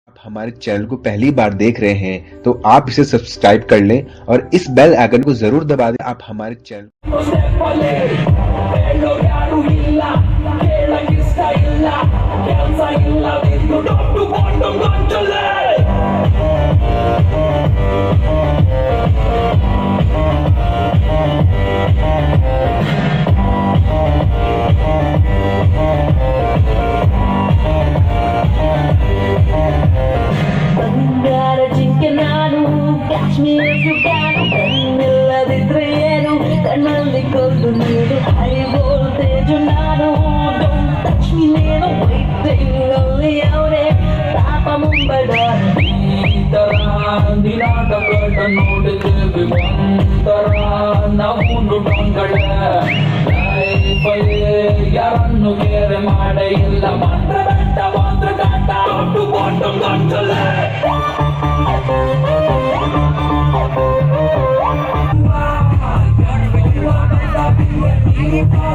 आप हमारे चैनल को पहली बार देख रहे हैं तो आप इसे सब्सक्राइब कर लें और इस बेल आइकन को जरूर दबा दें। आप हमारे चैनल ಕಣ್ಣಲ್ಲಿ ಕೊದ್ದು ನೀಡು ಹೈ ವೋಲ್ಟೇಜ್ ನಾನು ಡೋಂಟ್ ಟಚ್ ಮೀ ನೀನು ವೈದ್ಯಲ್ಲಿ ಅವರೇ ಪಾಪ ಮುಂಬಡ ಈ ತರ ದಿನಾಟಗಳ ನೋಡಿದ್ದೇವೆ ಒಂಥರ ನಾವು ಡೊಂಗಳ ಲೈಫಲ್ಲಿ ಯಾರನ್ನು ಕೇರೆ ಮಾಡೇ ಇಲ್ಲ ಮಂತ್ರ ಬೆಟ್ಟ ಮಂತ್ರ ಕಾಟ ದೊಡ್ಡ ಬಾಟಮ್ ಗಂಟಲೆ You got